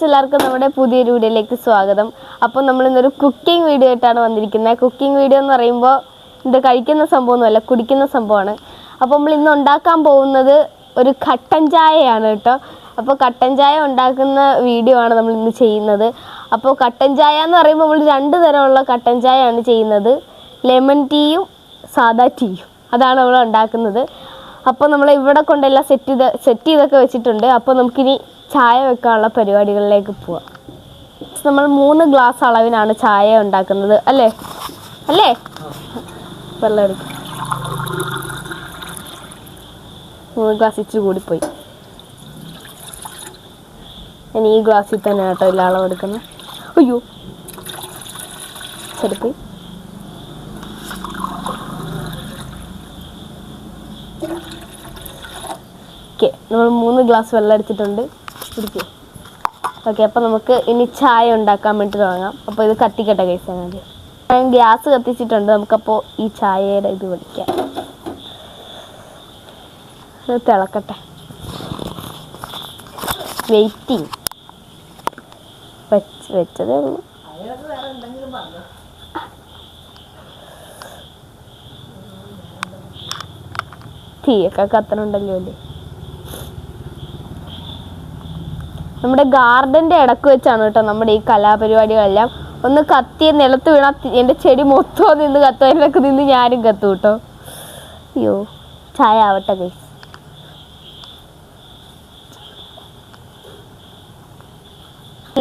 എല്ലാവർക്കും നമ്മുടെ പുതിയൊരു വീഡിയോയിലേക്ക് സ്വാഗതം. അപ്പോൾ നമ്മൾ ഇന്നൊരു കുക്കിംഗ് വീഡിയോ ആയിട്ടാണ് വന്നിരിക്കുന്നത്. കുക്കിംഗ് വീഡിയോ എന്ന് പറയുമ്പോൾ ഇത് കഴിക്കുന്ന സംഭവമൊന്നുമല്ല, കുടിക്കുന്ന സംഭവമാണ്. അപ്പോൾ നമ്മൾ ഇന്ന് ഉണ്ടാക്കാൻ പോകുന്നത് ഒരു കട്ടൻ ചായയാണ് കേട്ടോ. അപ്പോൾ കട്ടൻ ചായ ഉണ്ടാക്കുന്ന വീഡിയോ ആണ് നമ്മൾ ഇന്ന് ചെയ്യുന്നത്. അപ്പോൾ കട്ടൻ ചായ എന്ന് പറയുമ്പോൾ നമ്മൾ രണ്ട് തരമുള്ള കട്ടൻ ചായയാണ് ചെയ്യുന്നത്. ലെമൺ ടീയും സാദാ ടീയും അതാണ് നമ്മൾ ഉണ്ടാക്കുന്നത്. അപ്പോൾ നമ്മൾ ഇവിടെ കൊണ്ടെല്ലാം സെറ്റ് ചെയ്തൊക്കെ വെച്ചിട്ടുണ്ട്. അപ്പോൾ നമുക്കിനി ചായ വെക്കാനുള്ള പരിപാടികളിലേക്ക് പോവാം. നമ്മൾ 3 ഗ്ലാസ് അളവിനാണ് ചായ ഉണ്ടാക്കുന്നത്, അല്ലേ വെള്ളം എടുക്കും. 3 ഗ്ലാസ് ഇച്ചിരി കൂടിപ്പോയി. ഞാൻ ഈ ഗ്ലാസ്സിൽ തന്നെ കേട്ടോ എല്ലാ അളവ് എടുക്കുന്നത്. അയ്യോ ചെറുപ്പോയി. ഓക്കെ, നമ്മൾ 3 ഗ്ലാസ് വെള്ളം എടുത്തിട്ടുണ്ട്. കുടിക്കുക. ഓക്കെ, അപ്പോൾ നമുക്ക് ഇനി ചായ ഉണ്ടാക്കാൻ വേണ്ടി തുടങ്ങാം. അപ്പോൾ ഇത് കത്തിക്കട്ടെ ഗൈസ്. ഞാൻ ഗ്യാസ് കത്തിച്ചിട്ടുണ്ട്. നമുക്കപ്പോൾ ഈ ചായയുടെ ഇത് വിളിക്കാം. ഇത് തിളക്കട്ടെ. വെയിറ്റിംഗ്. വെച്ചതേ ഉള്ളൂ. തീയൊക്കെ കത്തണുണ്ടല്ലോ അല്ലേ. നമ്മുടെ ഗാർഡൻ്റെ ഇടക്ക് വെച്ചാണ് കേട്ടോ നമ്മുടെ ഈ കലാപരിപാടികളെല്ലാം. ഒന്ന് കത്തിയ നിലത്ത് വീണാൽ എൻ്റെ ചെടി മൊത്തം നിന്ന് കത്തും. അതിനൊക്കെ നിന്ന് ഞാനും കത്തും കേട്ടോ. അയ്യോ, ചായ ആവട്ടെ ഗൈസ്.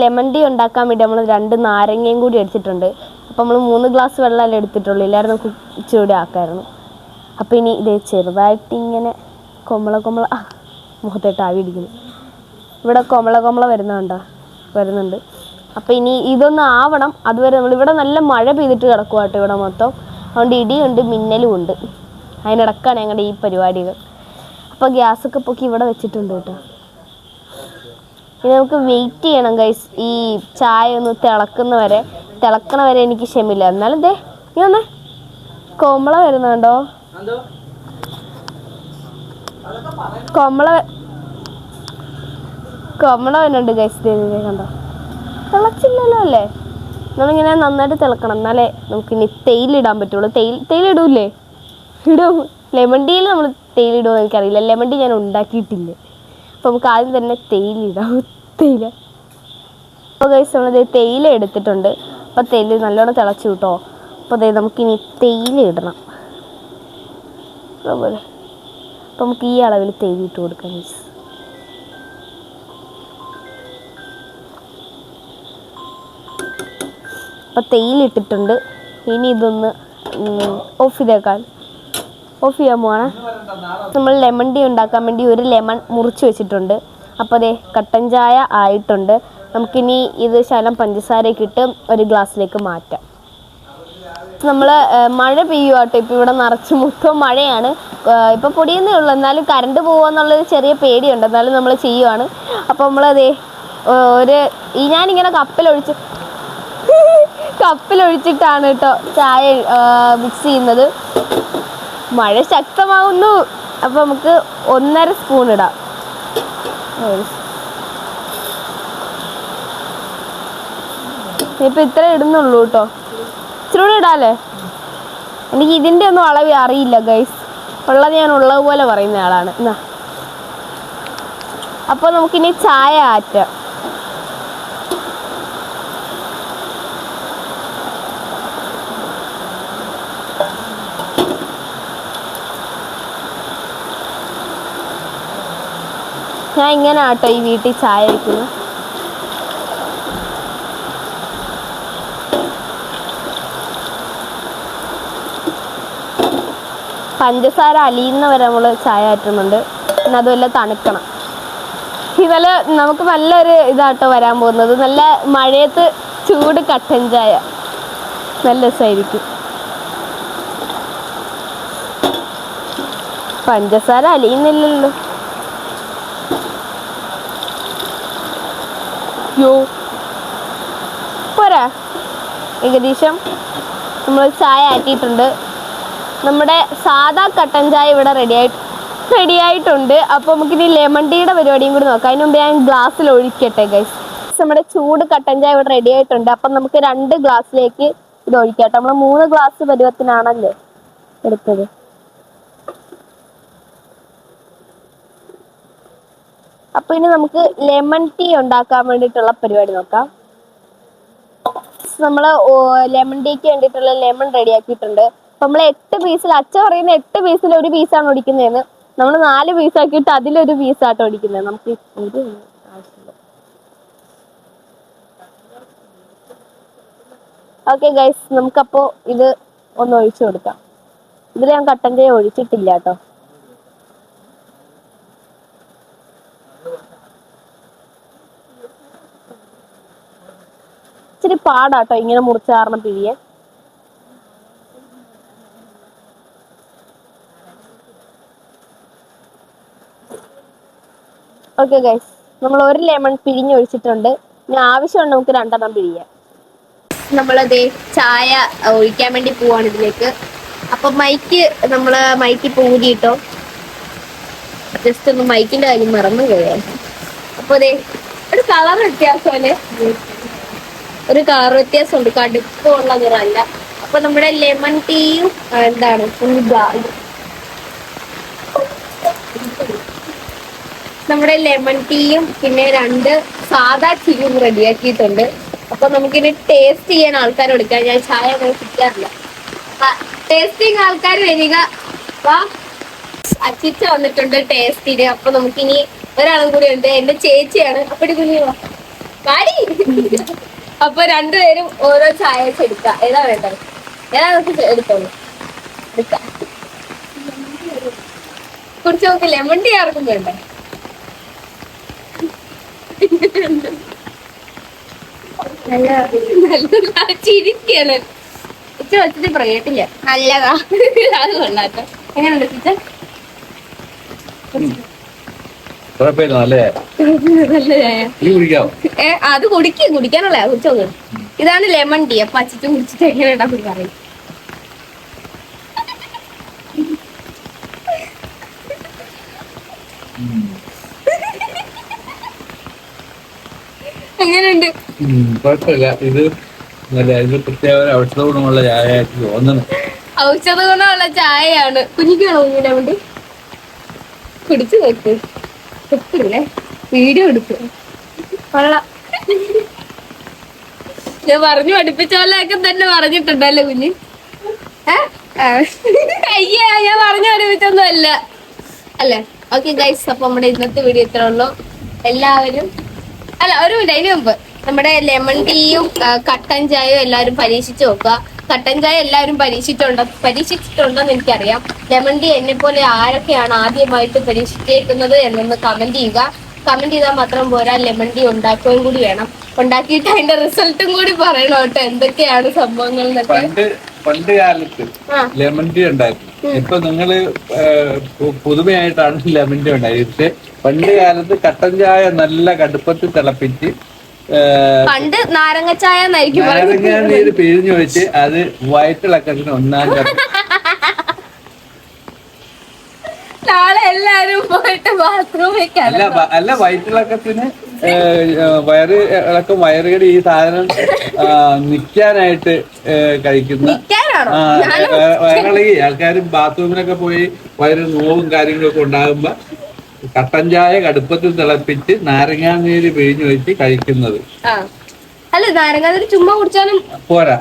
ലെമൺ ടീ ഉണ്ടാക്കാൻ വേണ്ടി നമ്മൾ 2 നാരങ്ങയും കൂടി എടുത്തിട്ടുണ്ട്. അപ്പോൾ നമ്മൾ 3 ഗ്ലാസ് വെള്ളമല്ലേ എടുത്തിട്ടുള്ളൂ. എല്ലാവരും ഇച്ചിരി ആക്കായിരുന്നു. അപ്പോൾ ഇനി ഇത് ചെറുതായിട്ട് ഇങ്ങനെ കൊമ്മള മുഖത്തായിട്ട് ആവി ഇടിക്കുന്നു. ഇവിടെ കൊമ്മള വരുന്നുണ്ട്. അപ്പോൾ ഇനി ഇതൊന്ന് ആവണം. അതുവരെ നമ്മളിവിടെ നല്ല മഴ പെയ്തിട്ട് കിടക്കുക കേട്ടോ ഇവിടെ മൊത്തം. അതുകൊണ്ട് ഇടിയുണ്ട്, മിന്നലും ഉണ്ട്. അതിനിടക്കാണ് ഞങ്ങളുടെ ഈ പരിപാടികൾ. അപ്പോൾ ഗ്യാസൊക്കെ പൊക്കി ഇവിടെ വെച്ചിട്ടുണ്ട് കേട്ടോ. ഇനി നമുക്ക് വെയിറ്റ് ചെയ്യണം ഗൈസ്. ഈ ചായ ഒന്ന് തിളക്കണ വരെ എനിക്ക് ക്ഷമില്ല. എന്നാലും ദേ നീ വന്നേ, കൊമ്മള വരുന്നുണ്ടോ? കൊമ്മള വരുന്നുണ്ട് ഗൈസ്. കണ്ടോ, തിളച്ചില്ലല്ലോ അല്ലേ. നമ്മളിങ്ങനെ നന്നായിട്ട് തിളക്കണം, എന്നാലേ നമുക്കിനി തേയിലിടാൻ പറ്റുള്ളൂ. തേയിലിടൂല്ലേ? ഇടും. ലെമൺ ടീയിൽ നമ്മൾ തേയിലിടുമെന്ന് എനിക്കറിയില്ല. ലെമൺ ടീ ഞാൻ ഉണ്ടാക്കിയിട്ടില്ല. അപ്പോൾ നമുക്ക് ആദ്യം തന്നെ തേയിലിടാം. അപ്പോൾ ഗൈസ് നമ്മൾ തേയില എടുത്തിട്ടുണ്ട്. അപ്പോൾ തേയില നല്ലോണം തിളച്ചു കിട്ടോ. അപ്പോൾ നമുക്കിനി തേയില ഇടണം. അതുപോലെ അപ്പോൾ നമുക്ക് ഈ അളവിൽ തേയില ഇട്ട് കൊടുക്കാം ഗൈസ്. അപ്പോൾ തേയില ഇട്ടിട്ടുണ്ട്. ഇനി ഇതൊന്ന് ഓഫ് ചെയ്യാൻ പോവാണ്. നമ്മൾ ലെമൺ ടീ ഉണ്ടാക്കാൻ വേണ്ടി 1 ലെമൺ മുറിച്ച് വെച്ചിട്ടുണ്ട്. അപ്പോൾ അതേ കട്ടൻ ചായ ആയിട്ടുണ്ട്. നമുക്കിനി ഇത് ശകലം പഞ്ചസാരയൊക്കെ ഇട്ട് ഒരു ഗ്ലാസ്സിലേക്ക് മാറ്റാം. നമ്മൾ മഴ പെയ്യുക കേട്ടോ. ഇപ്പോൾ ഇവിടെ നിറച്ച് മൊത്തം മഴയാണ്. ഇപ്പോൾ പൊടിയുന്നേ ഉള്ളൂ. എന്നാലും കറണ്ട് പോകുമെന്നുള്ളൊരു ചെറിയ പേടിയുണ്ട്. എന്നാലും നമ്മൾ ചെയ്യുവാണ്. അപ്പോൾ നമ്മളതേ ഞാനിങ്ങനെ കപ്പിലൊഴിച്ചിട്ടാണ് കേട്ടോ ചായ മിക്സ് ചെയ്യുന്നത്. മഴ ശക്തമാകുന്നു. അപ്പോൾ നമുക്ക് 1.5 സ്പൂൺ ഇടാം. ഇപ്പം ഇത്ര ഇടുന്നുള്ളൂ കേട്ടോ. ഇച്ചിരി കൂടെ ഇടാല്ലേ. എനിക്ക് ഇതിൻ്റെ ഒന്നും അളവ് അറിയില്ല ഗൈസ്. ഉള്ളത് ഞാൻ ഉള്ളതുപോലെ പറയുന്ന ആളാണ്. എന്നാ അപ്പോൾ നമുക്കിനി ചായ ആറ്റാം. ഞാൻ ഇങ്ങനെ ആട്ടോ ഈ വീട്ടിൽ ചായ വയ്ക്കുന്നു. പഞ്ചസാര അലിയുന്നവരെ നമ്മൾ ചായ ആറ്റുന്നുണ്ട്. പിന്നെ അതുമല്ല തണുക്കണം. ഇതല്ല നമുക്ക് നല്ലൊരു ഇതാട്ടോ വരാൻ പോകുന്നത്. നല്ല മഴയത്ത് ചൂട് കട്ടൻ ചായ നല്ല രസമായിരിക്കും. പഞ്ചസാര അലിയുന്നില്ലല്ലോ. പോരാ, ഏകദേശം നമ്മൾ ചായ ആറ്റിയിട്ടുണ്ട്. നമ്മുടെ സാദാ കട്ടൻ ചായ ഇവിടെ റെഡി ആയിട്ടുണ്ട്. അപ്പോൾ നമുക്കിനി ലെമൺ ടീയുടെ പരിപാടിയും കൂടി നോക്കാം. അതിന് മുമ്പ് ഞാൻ ഗ്ലാസ്സിൽ ഒഴിക്കട്ടെ ഗൈസ്. ഗൈസ് നമ്മുടെ ചൂട് കട്ടൻ ചായ ഇവിടെ റെഡി ആയിട്ടുണ്ട്. അപ്പം നമുക്ക് 2 ഗ്ലാസ്സിലേക്ക് ഇത് ഒഴിക്കാം. നമ്മൾ 3 ഗ്ലാസ് പരുവത്തിനാണല്ലോ എടുത്തത്. അപ്പൊ ഇനി നമുക്ക് ലെമൺ ടീ ഉണ്ടാക്കാൻ വേണ്ടിയിട്ടുള്ള പരിപാടി നോക്കാം. നമ്മള് ലെമൺ ടീക്ക് വേണ്ടിയിട്ടുള്ള ലെമൺ റെഡി ആക്കിയിട്ടുണ്ട്. അപ്പൊ നമ്മൾ 8 പീസിൽ, അച്ഛ പറയുന്ന 8 പീസിൽ 1 പീസാണ് ഒടിക്കുന്നതെന്ന്. നമ്മൾ 4 പീസാക്കിയിട്ട് അതിലൊരു പീസാട്ടോ ഒടിക്കുന്നത്. നമുക്ക് ഒരു ആവശ്യമില്ല. ഓക്കെ ഗൈസ്, നമുക്കപ്പോ ഇത് ഒന്ന് ഒഴിച്ചു കൊടുക്കാം. ഇതിൽ ഞാൻ കട്ടൻ ചായ ഒഴിച്ചിട്ടില്ല കേട്ടോ. ഇച്ചിരി പാടാട്ടോ ഇങ്ങനെ മുറിച്ച കാരണം പിഴിയെ. ഓക്കെ ഗൈസ്, നമ്മൾ 1 ലെമൺ പിഴിഞ്ഞൊഴിച്ചിട്ടുണ്ട്. ഇനി ആവശ്യമുണ്ട് നമുക്ക് 2 പിഴിയാം. നമ്മളത് ചായ ഒഴിക്കാൻ വേണ്ടി പോവാണ് ഇതിലേക്ക്. അപ്പൊ മൈക്ക് പൂരിട്ടോ. ജസ്റ്റ് ഒന്ന് മൈക്കിന്റെ കാര്യം മറന്നു പോയാൽ. അപ്പൊ അതെ ഒരു കളർ വ്യത്യാസമല്ലേ, ഒരു കളർ വ്യത്യാസമുണ്ട്, കടുപ്പമുള്ള നിറമല്ല. അപ്പൊ നമ്മുടെ ലെമൺ ടീയും എന്താണ് നമ്മുടെ ലെമൺ ടീയും പിന്നെ 2 സാദാ ടീയും റെഡിയാക്കിയിട്ടുണ്ട്. അപ്പൊ നമുക്കിനി ടേസ്റ്റ് ചെയ്യാൻ ആൾക്കാർ എടുക്കാം. ഞാൻ ചായ അങ്ങനെ കുടിക്കാറില്ല. ടേസ്റ്റിങ് ആൾക്കാർ വരിക. അച്ചിച്ച വന്നിട്ടുണ്ട് ടേസ്റ്റിന്. അപ്പൊ നമുക്കിനി ഒരാളും കൂടി ഉണ്ട്, എന്റെ ചേച്ചിയാണ്. അപ്പടി കുഞ്ഞു കാടി. അപ്പൊ 2 പേരും ഓരോ ചായ വെച്ച് എടുക്കാം. ഏതാ വേണ്ടത്? ഏതാ നമുക്ക് എടുത്തോളൂ, എടുക്കാം. കുടിച്ച് നോക്ക്. ലെമൺ ടീ ആർക്കും വേണ്ട. ചിരിക്കാണ് ഉച്ച വെച്ചിട്ട് പറയട്ടില്ല. നല്ലതാ, അത് കൊള്ളാട്ടോ. എങ്ങനെയുണ്ട് ടീച്ചർ? അത് കുടിക്കാനുള്ള കുടിച്ചോന്ന്. ഇതാണ് ലെമൺ ടീ. അപ്പൊ അച്ചിട്ടും കുടിച്ചിട്ട് എങ്ങനെയുണ്ടാ പറയും. എങ്ങനെയുണ്ട്? കുഴപ്പമില്ല. ഇത് പ്രത്യേക ഔഷധ ഗുണമുള്ള ചായയായിട്ട് തോന്നുന്നു. ഔഷധ ഗുണമുള്ള ചായയാണ്. കുഞ്ഞിക്കാണോ ഇങ്ങനെ വേണ്ടി കുടിച്ചു നോക്ക്. കുപ്പില്ലേ, വീഡിയോ എടുക്കുക. കൊള്ളാം. ഞാൻ പറഞ്ഞു പഠിപ്പിച്ച പോലെയൊക്കെ തന്നെ പറഞ്ഞിട്ടുണ്ടല്ലേ കുഞ്ഞ്? അയ്യേ, ഞാൻ പറഞ്ഞു പഠിപ്പിച്ചൊന്നും അല്ലേ? ഓക്കെ ഗൈസ്, അപ്പൊ നമ്മുടെ ഇന്നത്തെ വീഡിയോ ഇത്രേ ഉള്ളൂ. എല്ലാവരും ഒരു മിനിറ്റ്, അതിന് മുമ്പ് നമ്മുടെ ലെമൺ ടീയും കട്ടൻ ചായയും എല്ലാവരും പരീക്ഷിച്ച് നോക്കുക. കട്ടൻ ചായ എല്ലാവരും പരീക്ഷിച്ചിട്ടുണ്ടോന്ന് എനിക്കറിയാം. ലെമൺ ടീ എന്നെ പോലെ ആരൊക്കെയാണ് ആദ്യമായിട്ട് പരീക്ഷിച്ചേക്കുന്നത് എന്നൊന്ന് കമന്റ് ചെയ്യുക. കമന്റ് ചെയ്താൽ മാത്രം പോരാ, ലെമൺ ടീ ഉണ്ടാക്കുകയും കൂടി വേണം. ഉണ്ടാക്കിയിട്ട് അതിന്റെ റിസൾട്ടും കൂടി പറയണം കേട്ടോ, എന്തൊക്കെയാണ് സംഭവങ്ങൾ എന്നൊക്കെ. പണ്ട് കാലത്ത് ലെമൺ ടീ ഉണ്ടായിരുന്നു. ഇപ്പൊ നിങ്ങള് പുതുമയായിട്ടാണ് ലെമൺ ടീ ഉണ്ടായത്. പക്ഷെ പണ്ട് കാലത്ത് കട്ടൻ ചായ നല്ല കടുപ്പത്തിൽ തിളപ്പിച്ച് പണ്ട് നാരങ്ങ ചായ നാരങ്ങ നീര് പിഴിഞ്ഞു വെച്ച് അത് വയറ്റിളക്കത്തിന് 1-ാം നാളെ എല്ലാരും പോയിട്ട് ബാത്റൂമിൽ അല്ല വയറ്റിളക്കത്തിന് വയറുകടി ഈ സാധനം നിക്കാനായിട്ട് കഴിക്കുന്ന വയറിളകി ആൾക്കാർ ബാത്റൂമിനൊക്കെ പോയി വയറ് നോവും കാര്യങ്ങളൊക്കെ ഉണ്ടാകുമ്പോ കട്ടൻ ചായ കടുപ്പത്തിൽ തിളപ്പിച്ച് നാരങ്ങാനീര് പിഴിഞ്ഞു വെച്ച് കഴിക്കുന്നത്. അല്ല, നാരങ്ങാനീര് ചുമ്മാ കുടിച്ചാലും പോരാ,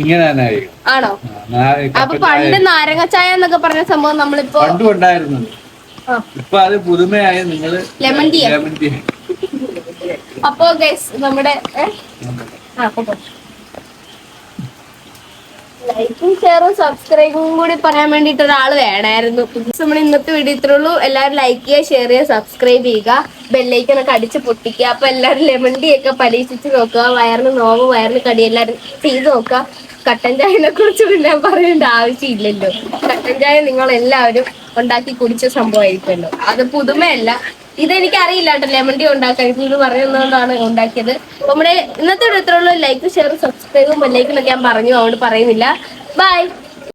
ഇങ്ങനെ തന്നെ കഴിക്കും. ആണോ? അപ്പൊ പണ്ട് നാരങ്ങ ചായ എന്നൊക്കെ പറഞ്ഞ സംഭവം നമ്മളിപ്പോ പണ്ടും ഉണ്ടായിരുന്നുണ്ട്. ഇപ്പൊ അത് പുതുമയായി നിങ്ങള് ലെമൺ ടീ. അപ്പൊ ഗൈസ് നമ്മുടെ ലൈക്കും ഷെയറും സബ്സ്ക്രൈബും കൂടി പറയാൻ വേണ്ടിട്ട് ഒരാൾ വേണമായിരുന്നു. നമ്മൾ ഇന്നത്തെ വീഡിയോ ഇത്രേ ഉള്ളൂ. എല്ലാവരും ലൈക്ക് ചെയ്യുക, ഷെയർ ചെയ്യുക, സബ്സ്ക്രൈബ് ചെയ്യുക, ബെല്ലൈക്കനൊക്കെ അടിച്ച് പൊട്ടിക്കുക. അപ്പൊ എല്ലാവരും ലെമൺ ടീ ഒക്കെ പരീക്ഷിച്ച് നോക്കുക. വയറിന് നോവ്, വയറിന് കടി എല്ലാവരും ചെയ്ത് നോക്കുക. കട്ടൻ ചായനെ കുറിച്ച് പിന്നെ പറയേണ്ട ആവശ്യമില്ലല്ലോ. കട്ടൻ ചായ നിങ്ങൾ എല്ലാവരും ഉണ്ടാക്കി കുടിച്ച സംഭവമായിരിക്കുമല്ലോ, അത് പുതുമയല്ല. ഇതെനിക്ക് അറിയില്ല കേട്ടോ, ലെമൺ ടീ ഉണ്ടാക്കാൻ ഇത് പറയുന്നതുകൊണ്ടാണ് ഉണ്ടാക്കിയത്. നമ്മുടെ ഇന്നത്തെ വീഡിയോ ഇത്രേ ഉള്ളൂ. ലൈക്ക് ഷെയർ സബ്സ്ക്രൈബും ബെല്ലൈക്കനൊക്കെ ഞാൻ പറഞ്ഞു, അതുകൊണ്ട് പറയുന്നില്ല. ബൈ.